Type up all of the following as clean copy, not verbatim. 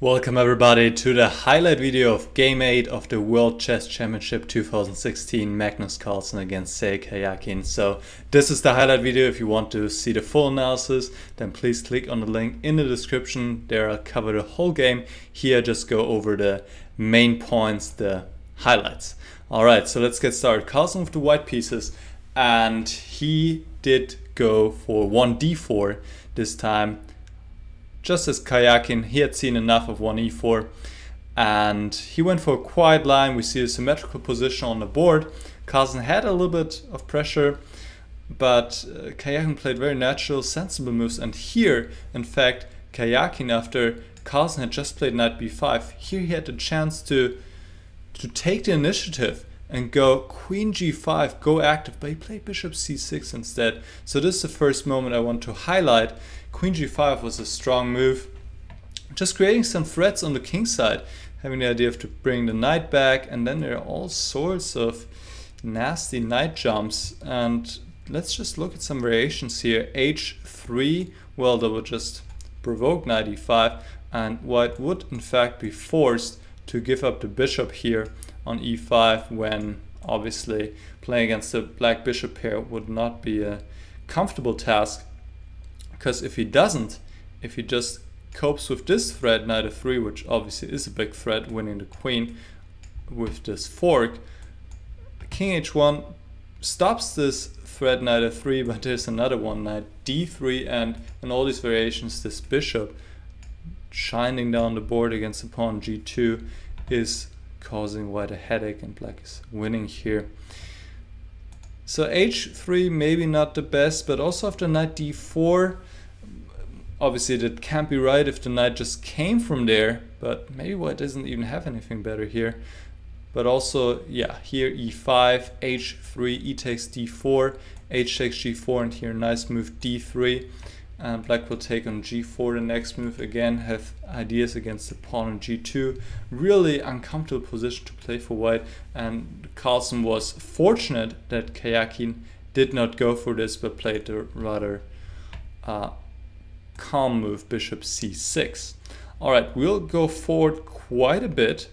Welcome everybody to the highlight video of Game 8 of the World Chess Championship 2016 Magnus Carlsen against Karjakin. So this is the highlight video. If you want to see the full analysis, then please click on the link in the description. There I'll cover the whole game. Here just go over the main points, the highlights. Alright, so let's get started. Carlsen with the white pieces, and he did go for 1d4 this time. Just as Karjakin, he had seen enough of 1e4 and he went for a quiet line. We see a symmetrical position on the board. Carlsen had a little bit of pressure, but Karjakin played very natural, sensible moves. And here, in fact, Karjakin, after Carlsen had just played knight b5, here he had the chance to take the initiative and go queen g5, go active, but he played bishop c6 instead. So this is the first moment I want to highlight. Queen g5 was a strong move, just creating some threats on the king side, having the idea of to bring the knight back, and then there are all sorts of nasty knight jumps. And let's just look at some variations here. h3, well, that would just provoke knight e5, and white would in fact be forced to give up the bishop here on e5, when obviously playing against the black bishop pair would not be a comfortable task. Because if he doesn't, if he just copes with this threat, knight f3, which obviously is a big threat, winning the queen with this fork, king h1 stops this threat, knight f3, but there's another one, knight d3, and in all these variations this bishop shining down the board against the pawn g2 is causing white a headache, and black is winning here. So h3 maybe not the best, but also after knight d4, obviously that can't be right if the knight just came from there, but maybe white doesn't even have anything better here. But also, yeah, here e5, h3, e takes d4, h takes g4, and here nice move d3. And black will take on g4 the next move, again have ideas against the pawn on g2. Really uncomfortable position to play for white, and Carlsen was fortunate that Karjakin did not go for this but played the rather calm move, bishop c6. Alright, we'll go forward quite a bit,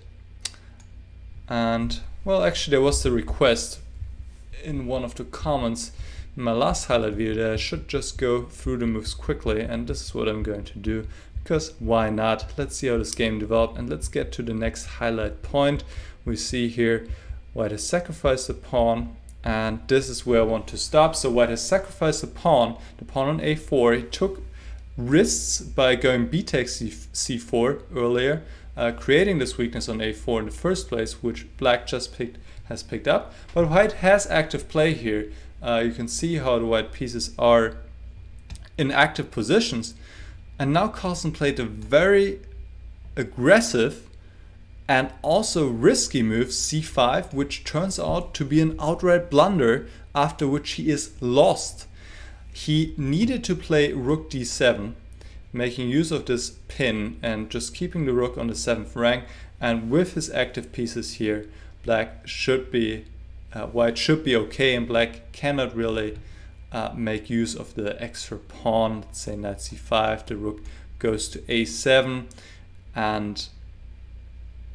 and well, actually there was the request in one of the comments in my last highlight video that I should just go through the moves quickly, and this is what I'm going to do, because why not? Let's see how this game developed, and let's get to the next highlight point. We see here white has sacrificed the pawn, and this is where I want to stop. So white has sacrificed the pawn on a4. He took risks by going b takes c4 earlier, creating this weakness on a4 in the first place, which black just has picked up. But white has active play here. You can see how the white pieces are in active positions, and now Carlsen played a very aggressive and also risky move, c5, which turns out to be an outright blunder, after which he is lost. He needed to play rook d7, making use of this pin and just keeping the rook on the 7th rank, and with his active pieces here, black should be white should be okay, and black cannot really make use of the extra pawn. Let's say knight c5, the rook goes to a7, and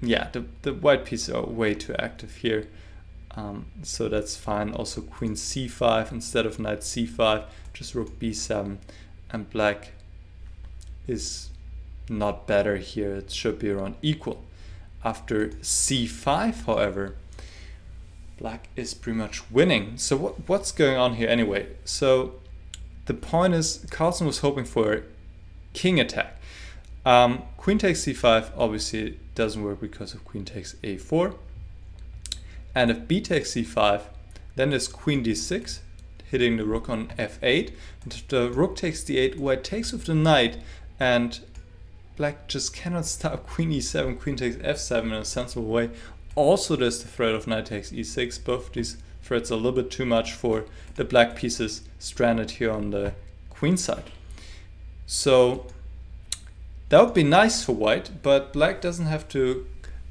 yeah, the white pieces are way too active here, so that's fine. Also queen c5 instead of knight c5, just rook b7, and black is not better here. It should be around equal. After c5, however, black is pretty much winning. So what's going on here anyway? So the point is, Carlsen was hoping for a king attack. Queen takes c5 obviously doesn't work because of queen takes a4. And if b takes c5, then there's queen d6, hitting the rook on f8. And if the rook takes d8, white takes with the knight, and black just cannot stop queen e7, queen takes f7 in a sensible way. Also there's the threat of knight takes e6. Both of these threats are a little bit too much for the black pieces stranded here on the queen side. So that would be nice for white, but black doesn't have to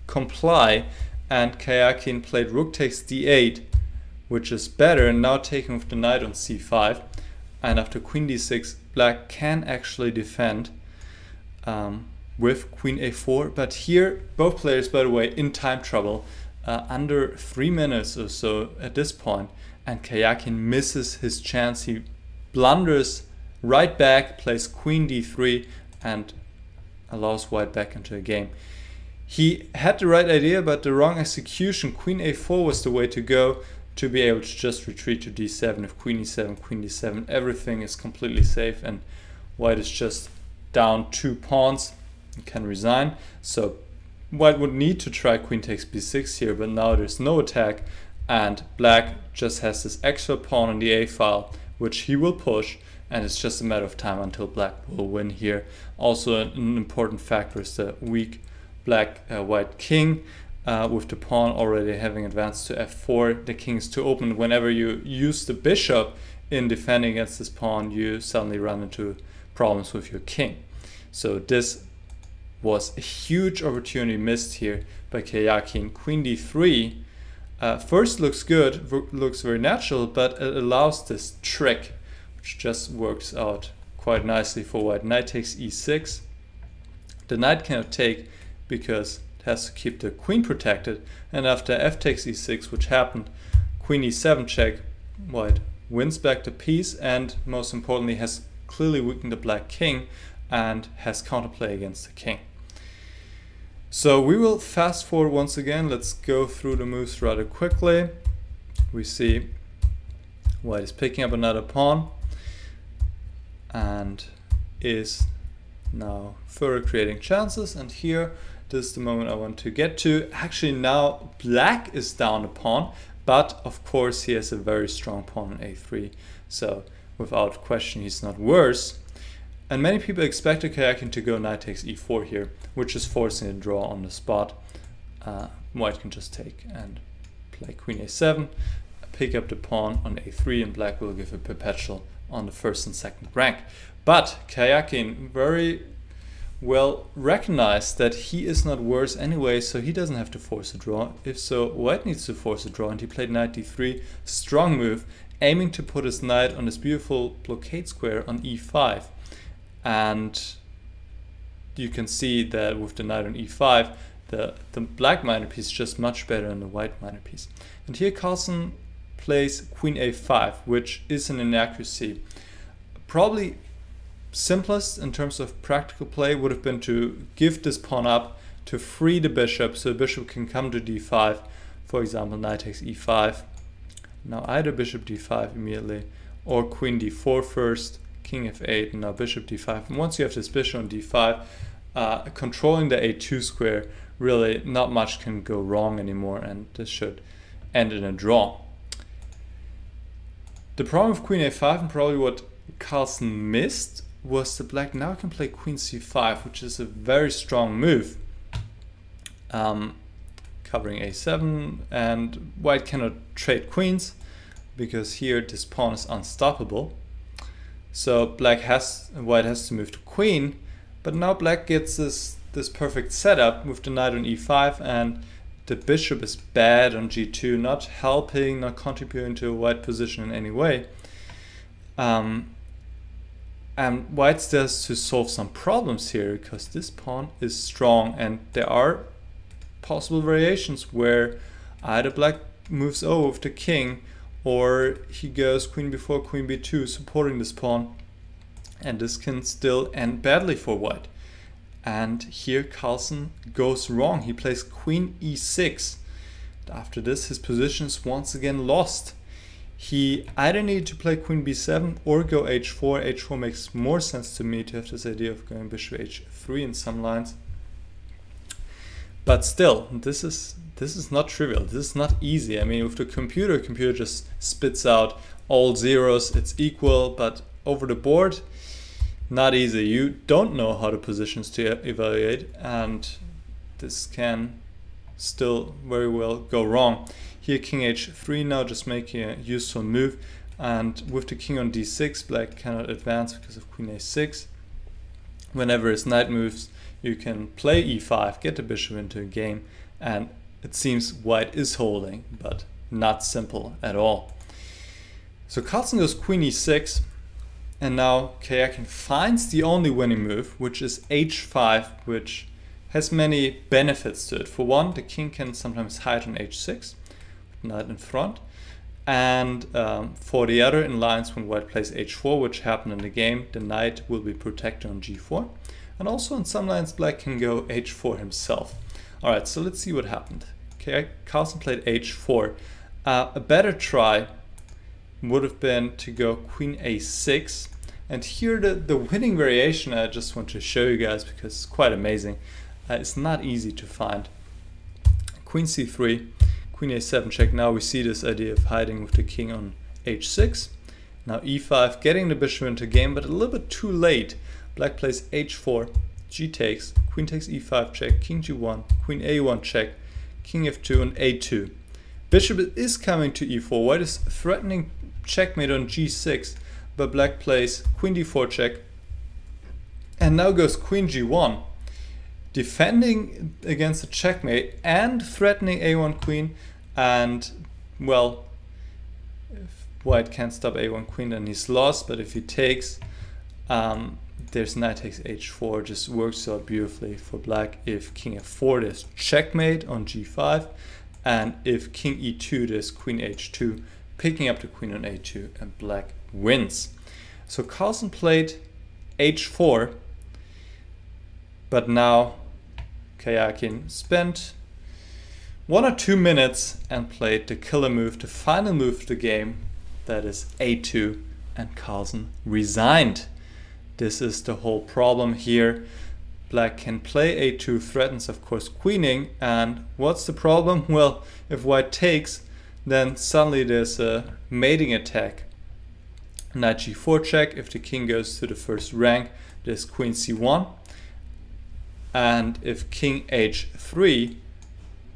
comply, and Karjakin played rook takes d8, which is better, and now taking with the knight on c5, and after queen d6 black can actually defend. with queen a4, but here both players, by the way, in time trouble, under 3 minutes or so at this point, and Karjakin misses his chance. He blunders right back, plays queen d3 and allows white back into the game. He had the right idea but the wrong execution. Queen a4 was the way to go, to be able to just retreat to d7. If queen d7, everything is completely safe and white is just down 2 pawns and can resign. So white would need to try queen takes b6 here, but now there's no attack and black just has this extra pawn on the a file which he will push, and it's just a matter of time until black will win here. Also an important factor is the weak white king, with the pawn already having advanced to f4. The king is too open. Whenever you use the bishop in defending against this pawn, you suddenly run into problems with your king. So this was a huge opportunity missed here by Karjakin. Queen d3 first looks good, looks very natural, but it allows this trick which just works out quite nicely for white. Knight takes e6. The knight cannot take because it has to keep the queen protected, and after f takes e6, which happened, queen e7 check, white wins back the piece and most importantly has clearly weakened the black king and has counterplay against the king. So we will fast forward once again. Let's go through the moves rather quickly. We see white is picking up another pawn and is now further creating chances, and here this is the moment I want to get to. Actually now black is down a pawn, but of course he has a very strong pawn on a3, so without question he's not worse. And many people expected Karjakin to go knight takes e4 here, which is forcing a draw on the spot. White can just take and play queen a7, pick up the pawn on a3, and black will give a perpetual on the first and second rank. But Karjakin very well recognized that he is not worse anyway, so he doesn't have to force a draw. If so, white needs to force a draw, and he played knight d3, strong move, aiming to put his knight on this beautiful blockade square on e5. And you can see that with the knight on e5, the black minor piece is just much better than the white minor piece. And here Carlsen plays queen a5, which is an inaccuracy. Probably simplest in terms of practical play would have been to give this pawn up to free the bishop, so the bishop can come to d5. For example, knight takes e5. Now either bishop d5 immediately, or queen d4 first, king f8, and now bishop d5. And once you have this bishop on d5, controlling the a2 square, really not much can go wrong anymore, and this should end in a draw. The problem with queen a5, and probably what Carlsen missed, was that black now can play queen c5, which is a very strong move, covering a7, and white cannot trade queens because here this pawn is unstoppable. So white has to move to queen, but now black gets this perfect setup with the knight on e5, and the bishop is bad on g2, not helping, not contributing to a white position in any way. And white still has to solve some problems here because this pawn is strong, and there are possible variations where either black moves over with the king, or he goes queen b4, queen b2, supporting this pawn, and this can still end badly for white. And here Carlsen goes wrong. He plays queen e6. After this, his position is once again lost. He either needed to play queen b7 or go h4. h4 makes more sense to me, to have this idea of going bishop h3 in some lines. But still, this is not trivial. This is not easy. I mean, with the computer just spits out all zeros. It's equal, but over the board, not easy. You don't know how the positions to evaluate, and this can still very well go wrong. Here king h3 now, just making a useful move, and with the king on d6, black cannot advance because of queen a6. Whenever his knight moves, you can play e5, get the bishop into a game, and it seems white is holding, but not simple at all. So Carlsen goes queen e6, And now Karjakin finds the only winning move, which is h5, which has many benefits to it. For one, the king can sometimes hide on h6, knight in front. And for the other, in lines when white plays h4, which happened in the game, the knight will be protected on g4. And also in some lines, black can go h4 himself. Alright, so let's see what happened. Okay, Carlsen played h4. A better try would have been to go queen a6. And here the winning variation I just want to show you guys because it's quite amazing. It's not easy to find. Queen c3, queen a7 check. Now we see this idea of hiding with the king on h6. Now e5, getting the bishop into game, but a little bit too late. Black plays h4, g takes, queen takes e5 check, king g1, queen a1 check, king f2 and a2. Bishop is coming to e4. White is threatening checkmate on g6, but black plays queen d4 check, and now goes queen g1, defending against a checkmate and threatening a1 queen. And well, if white can't stop a1 queen, then he's lost. But if he takes, there's knight takes h4, just works out beautifully for black. If king f4, there's checkmate on g5, and if king e2, there's queen h2, picking up the queen on a2, and black wins. So Carlsen played h4, but now Karjakin spent 1 or 2 minutes and played the killer move, the final move of the game, that is a2, and Carlsen resigned. This is the whole problem here. Black can play a2, threatens of course queening, and what's the problem? Well, if white takes, then suddenly there's a mating attack. Knight g4 check. If the king goes to the first rank, there's queen c1. And if king h3,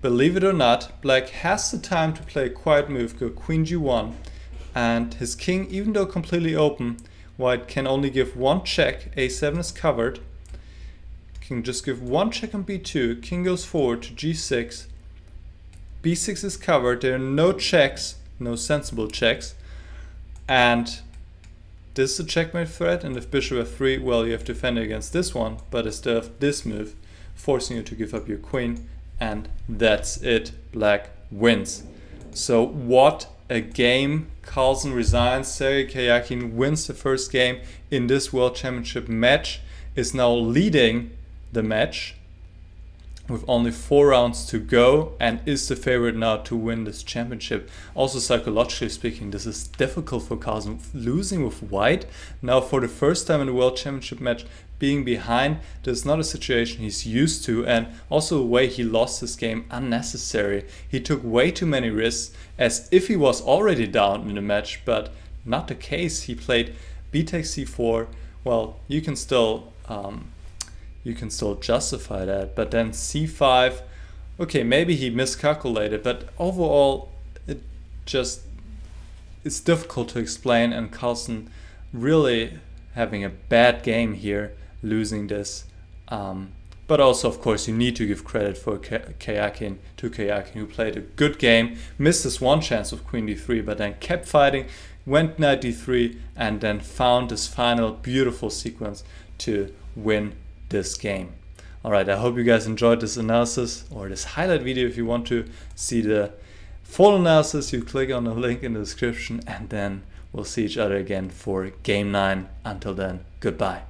believe it or not, black has the time to play a quiet move, go queen g1. And his king, even though completely open, white can only give one check. a7 is covered. Can just give one check on b2. King goes forward to g6. b6 is covered. There are no checks, no sensible checks. And this is a checkmate threat. And if bishop f3, well, you have to defend against this one. But instead of this move, forcing you to give up your queen. And that's it. Black wins. So what a game. Carlsen resigns. Sergei Karjakin wins the first game in this World Championship match. Is now leading the match with only 4 rounds to go and is the favorite now to win this championship. Also psychologically speaking, this is difficult for Carlsen. Losing with white now for the first time in the World Championship match, being behind, this is not a situation he's used to, and also the way he lost this game, unnecessary. He took way too many risks as if he was already down in the match, but not the case. He played b takes c4. Well, you can still justify that, but then c5, okay, maybe he miscalculated, but overall it's difficult to explain, and Carlsen really having a bad game here, losing this. But also, of course, you need to give credit for Karjakin, who played a good game, missed this one chance with queen d3, but then kept fighting, went knight d3, and then found this final beautiful sequence to win this game. Alright, I hope you guys enjoyed this analysis, or this highlight video. If you want to see the full analysis, you click on the link in the description, and then we'll see each other again for game 9. Until then, goodbye.